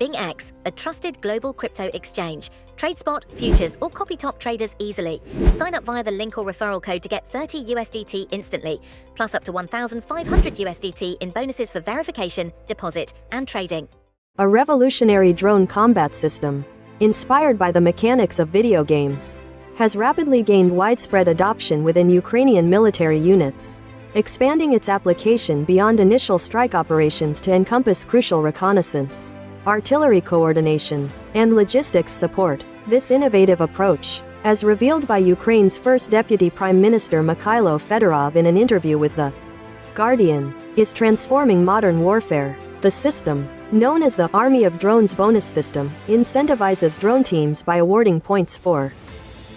BingX, a trusted global crypto exchange. Trade spot, futures, or copy top traders easily. Sign up via the link or referral code to get 30 USDT instantly, plus up to 1,500 USDT in bonuses for verification, deposit, and trading. A revolutionary drone combat system, inspired by the mechanics of video games, has rapidly gained widespread adoption within Ukrainian military units, expanding its application beyond initial strike operations to encompass crucial reconnaissance, artillery coordination, and logistics support. This innovative approach, as revealed by Ukraine's first Deputy Prime Minister Mikhailo Fedorov in an interview with The Guardian, is transforming modern warfare. The system, known as the Army of Drones bonus system, incentivizes drone teams by awarding points for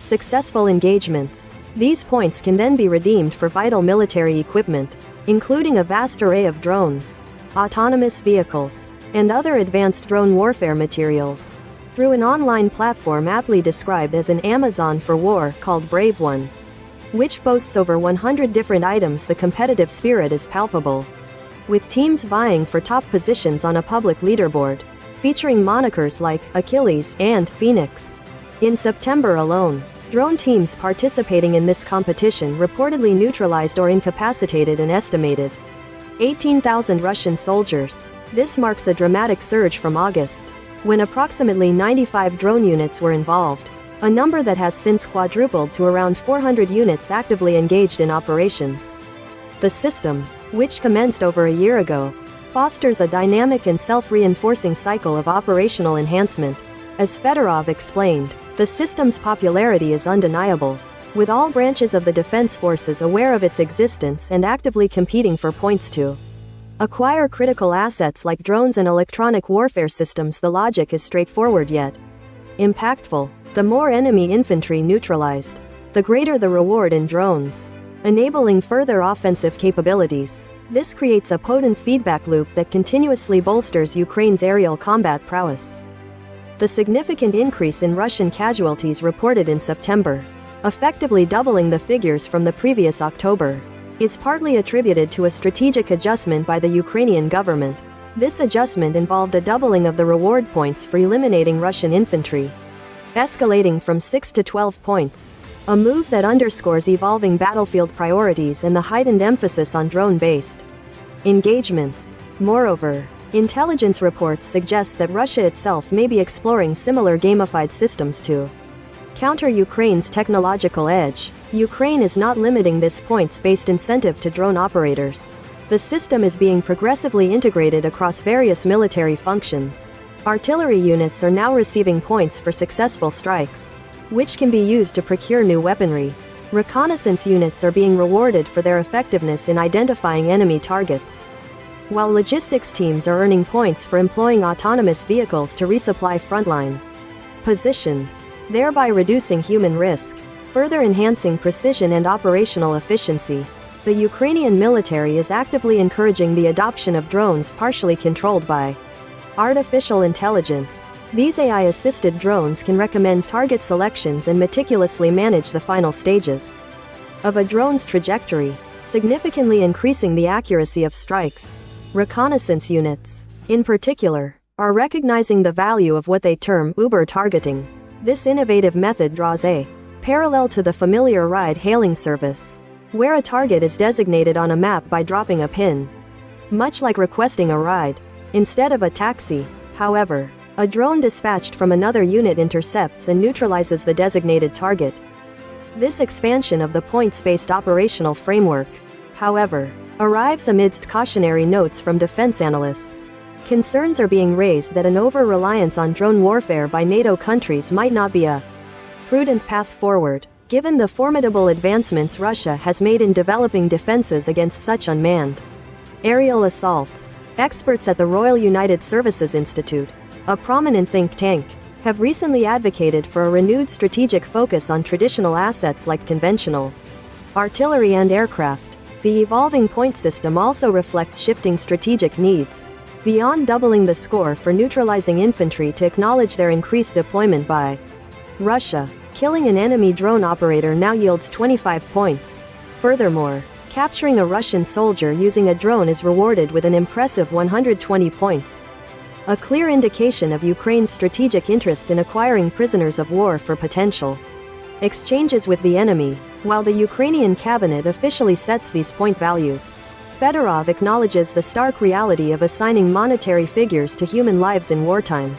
successful engagements. These points can then be redeemed for vital military equipment, including a vast array of drones, autonomous vehicles, and other advanced drone warfare materials, through an online platform aptly described as an Amazon for war called Brave One, which boasts over 100 different items. The competitive spirit is palpable, with teams vying for top positions on a public leaderboard, featuring monikers like Achilles and Phoenix. In September alone, drone teams participating in this competition reportedly neutralized or incapacitated an estimated 18,000 Russian soldiers. This marks a dramatic surge from August, when approximately 95 drone units were involved, a number that has since quadrupled to around 400 units actively engaged in operations. The system, which commenced over a year ago, fosters a dynamic and self-reinforcing cycle of operational enhancement. As Fedorov explained, the system's popularity is undeniable, with all branches of the defense forces aware of its existence and actively competing for points to acquire critical assets like drones and electronic warfare systems. The logic is straightforward yet impactful. The more enemy infantry neutralized, the greater the reward in drones, enabling further offensive capabilities. This creates a potent feedback loop that continuously bolsters Ukraine's aerial combat prowess. The significant increase in Russian casualties reported in September, effectively doubling the figures from the previous October, is partly attributed to a strategic adjustment by the Ukrainian government. This adjustment involved a doubling of the reward points for eliminating Russian infantry, escalating from 6 to 12 points, a move that underscores evolving battlefield priorities and the heightened emphasis on drone-based engagements. Moreover, intelligence reports suggest that Russia itself may be exploring similar gamified systems to counter Ukraine's technological edge. Ukraine is not limiting this points-based incentive to drone operators. The system is being progressively integrated across various military functions. Artillery units are now receiving points for successful strikes, which can be used to procure new weaponry. Reconnaissance units are being rewarded for their effectiveness in identifying enemy targets, while logistics teams are earning points for employing autonomous vehicles to resupply frontline positions, thereby reducing human risk, further enhancing precision and operational efficiency. The Ukrainian military is actively encouraging the adoption of drones partially controlled by artificial intelligence. These AI-assisted drones can recommend target selections and meticulously manage the final stages of a drone's trajectory, significantly increasing the accuracy of strikes. Reconnaissance units, in particular, are recognizing the value of what they term Uber targeting. This innovative method draws a parallel to the familiar ride-hailing service, where a target is designated on a map by dropping a pin, much like requesting a ride. Instead of a taxi, however, a drone dispatched from another unit intercepts and neutralizes the designated target. This expansion of the points-based operational framework, however, arrives amidst cautionary notes from defense analysts. Concerns are being raised that an over-reliance on drone warfare by NATO countries might not be a prudent path forward, given the formidable advancements Russia has made in developing defenses against such unmanned aerial assaults. Experts at the Royal United Services Institute, a prominent think tank, have recently advocated for a renewed strategic focus on traditional assets like conventional artillery and aircraft. The evolving point system also reflects shifting strategic needs, beyond doubling the score for neutralizing infantry to acknowledge their increased deployment by Russia. Killing an enemy drone operator now yields 25 points. Furthermore, capturing a Russian soldier using a drone is rewarded with an impressive 120 points. a clear indication of Ukraine's strategic interest in acquiring prisoners of war for potential exchanges with the enemy. While the Ukrainian cabinet officially sets these point values, Fedorov acknowledges the stark reality of assigning monetary figures to human lives in wartime,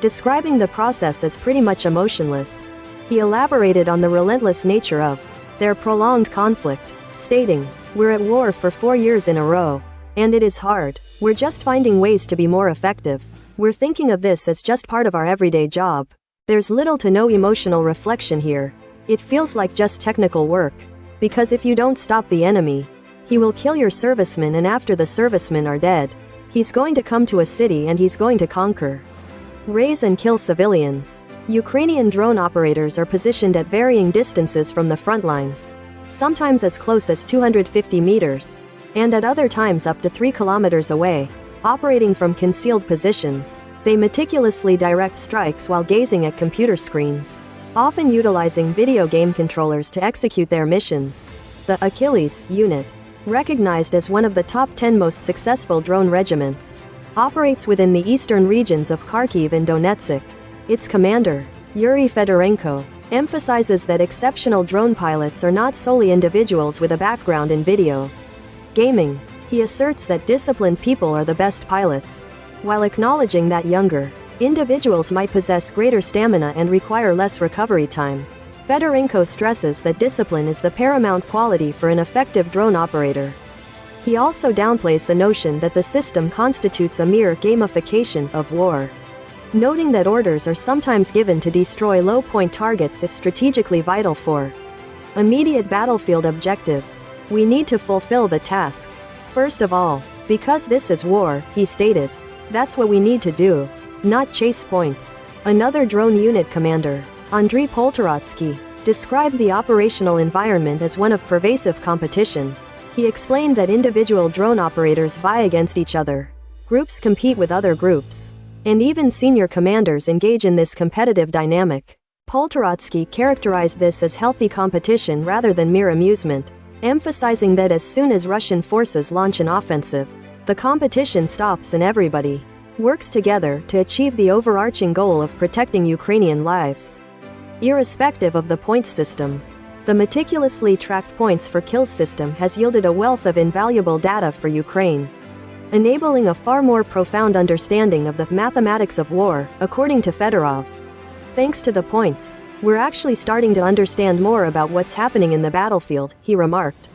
describing the process as pretty much emotionless. He elaborated on the relentless nature of their prolonged conflict, stating, "We're at war for 4 years in a row. And it is hard. We're just finding ways to be more effective. We're thinking of this as just part of our everyday job. There's little to no emotional reflection here. It feels like just technical work. Because if you don't stop the enemy, he will kill your servicemen, and after the servicemen are dead, he's going to come to a city and he's going to conquer, raise and kill civilians." Ukrainian drone operators are positioned at varying distances from the front lines, sometimes as close as 250 meters, and at other times up to 3 kilometers away. Operating from concealed positions, they meticulously direct strikes while gazing at computer screens, often utilizing video game controllers to execute their missions. The Achilles unit, recognized as one of the top 10 most successful drone regiments, operates within the eastern regions of Kharkiv and Donetsk. Its commander, Yuri Fedorenko, emphasizes that exceptional drone pilots are not solely individuals with a background in video gaming. He asserts that disciplined people are the best pilots, while acknowledging that younger individuals might possess greater stamina and require less recovery time. Fedorenko stresses that discipline is the paramount quality for an effective drone operator. He also downplays the notion that the system constitutes a mere gamification of war, noting that orders are sometimes given to destroy low-point targets if strategically vital for immediate battlefield objectives. "We need to fulfill the task first of all, because this is war," he stated. "That's what we need to do, not chase points." Another drone unit commander, Andriy Poltorotsky, described the operational environment as one of pervasive competition. He explained that individual drone operators vie against each other, groups compete with other groups, and even senior commanders engage in this competitive dynamic. Poltorotsky characterized this as healthy competition rather than mere amusement, emphasizing that as soon as Russian forces launch an offensive, the competition stops and everybody works together to achieve the overarching goal of protecting Ukrainian lives. Irrespective of the points system, the meticulously tracked points for kills system has yielded a wealth of invaluable data for Ukraine, enabling a far more profound understanding of the mathematics of war, according to Fedorov. "Thanks to the points, we're actually starting to understand more about what's happening in the battlefield," he remarked.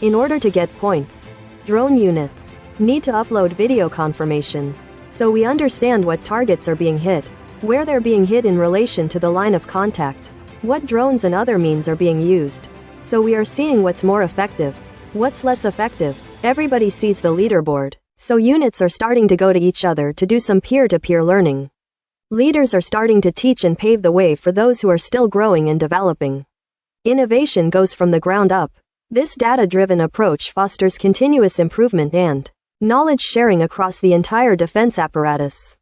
In order to get points, drone units need to upload video confirmation, so we understand what targets are being hit, where they're being hit in relation to the line of contact, what drones and other means are being used. So we are seeing what's more effective, what's less effective. Everybody sees the leaderboard, so units are starting to go to each other to do some peer-to-peer learning. Leaders are starting to teach and pave the way for those who are still growing and developing. Innovation goes from the ground up. This data-driven approach fosters continuous improvement and knowledge sharing across the entire defense apparatus.